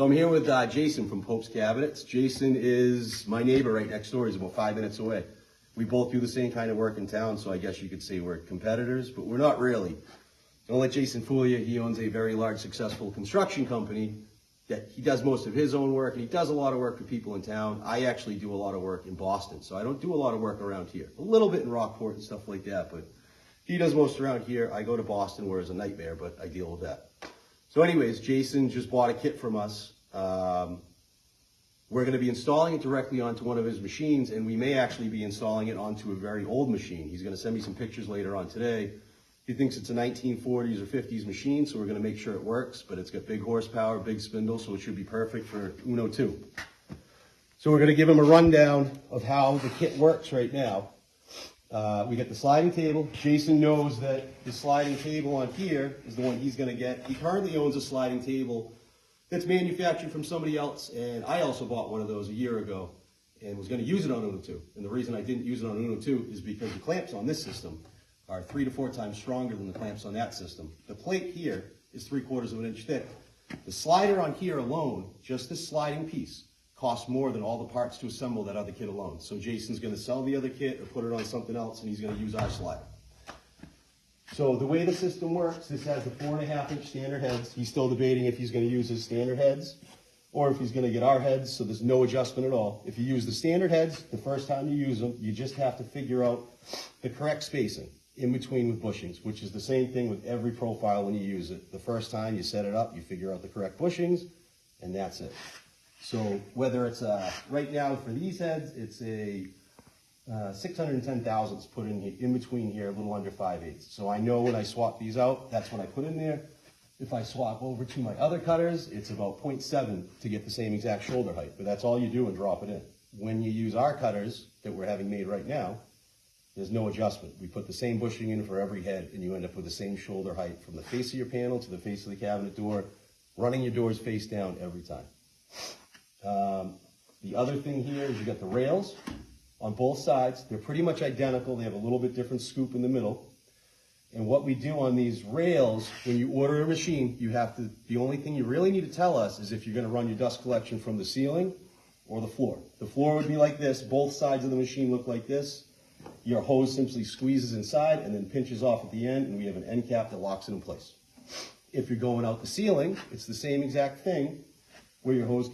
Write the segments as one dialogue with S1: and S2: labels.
S1: So I'm here with Jason from Pope's Cabinets. Jason is my neighbor right next door. He's about 5 minutes away. We both do the same kind of work in town, so I guess you could say we're competitors, but we're not really. Don't let Jason fool you. He owns a very large, successful construction company that he does most of his own work, and he does a lot of work for people in town. I actually do a lot of work in Boston, so I don't do a lot of work around here. A little bit in Rockport and stuff like that, but he does most around here. I go to Boston, where it's a nightmare, but I deal with that. So anyways, Jason just bought a kit from us. We're going to be installing it directly onto one of his machines, and we may actually be installing it onto a very old machine. He's going to send me some pictures later on today. He thinks it's a 1940s or 50s machine, so we're going to make sure it works, but it's got big horsepower, big spindle, so it should be perfect for uno2. So we're going to give him a rundown of how the kit works right now. We got the sliding table. Jason knows that the sliding table on here is the one he's going to get. He currently owns a sliding table that's manufactured from somebody else, and I also bought one of those a year ago and was going to use it on uno2. And the reason I didn't use it on uno2 is because the clamps on this system are 3 to 4 times stronger than the clamps on that system. The plate here is 3/4 of an inch thick. The slider on here alone, just this sliding piece, costs more than all the parts to assemble that other kit alone. So Jason's going to sell the other kit or put it on something else, and he's going to use our slider. So the way the system works, this has the 4.5-inch standard heads. He's still debating if he's going to use his standard heads or if he's going to get our heads, so there's no adjustment at all. If you use the standard heads, the first time you use them, you just have to figure out the correct spacing in between with bushings, which is the same thing with every profile when you use it. The first time you set it up, you figure out the correct bushings, and that's it. So whether it's right now for these heads, it's a 610 thousandths put in between here, a little under 5/8. So I know when I swap these out, that's what I put in there. If I swap over to my other cutters, it's about 0.7 to get the same exact shoulder height, but that's all you do and drop it in. When you use our cutters that we're having made right now, there's no adjustment. We put the same bushing in for every head, and you end up with the same shoulder height from the face of your panel to the face of the cabinet door, running your doors face down every time. The other thing here is you got the rails on both sides. They're pretty much identical. They have a little bit different scoop in the middle. And what we do on these rails, when you order a machine, the only thing you really need to tell us is if you're going to run your dust collection from the ceiling or the floor. The floor would be like this. Both sides of the machine look like this. Your hose simply squeezes inside and then pinches off at the end, and we have an end cap that locks it in place. If you're going out the ceiling, it's the same exact thing, where your hose,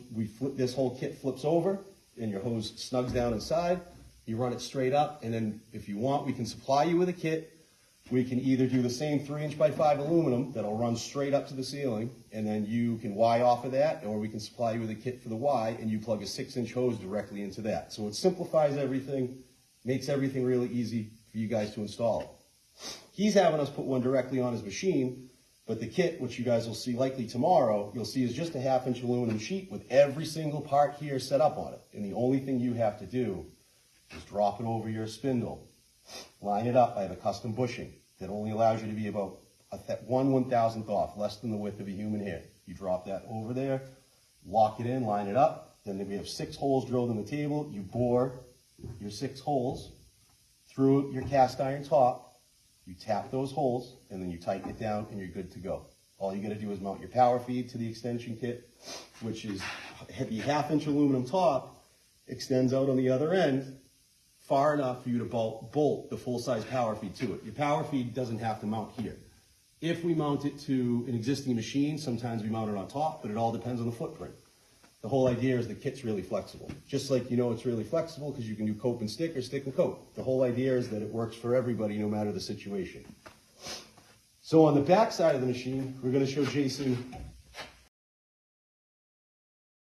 S1: this whole kit flips over, and your hose snugs down inside. You run it straight up, and then if you want, we can supply you with a kit. We can either do the same 3" by 5" aluminum that'll run straight up to the ceiling, and then you can Y off of that, or we can supply you with a kit for the Y, and you plug a 6" hose directly into that. So it simplifies everything, makes everything really easy for you guys to install. He's having us put one directly on his machine, but the kit, which you guys will see likely tomorrow, you'll see is just a 1/2" aluminum sheet with every single part here set up on it. And the only thing you have to do is drop it over your spindle, line it up. I have a custom bushing that only allows you to be about 1/1000th off, less than the width of a human hair. You drop that over there, lock it in, line it up. Then we have 6 holes drilled in the table. You bore your 6 holes through your cast iron top. You tap those holes, and then you tighten it down, and you're good to go. All you got to do is mount your power feed to the extension kit, which is the 1/2" aluminum top, extends out on the other end far enough for you to bolt the full-size power feed to it. Your power feed doesn't have to mount here. If we mount it to an existing machine, sometimes we mount it on top, but it all depends on the footprint. The whole idea is the kit's really flexible. Just like it's really flexible because you can do cope and stick or stick and cope. The whole idea is that it works for everybody no matter the situation. So on the back side of the machine, we're going to show Jason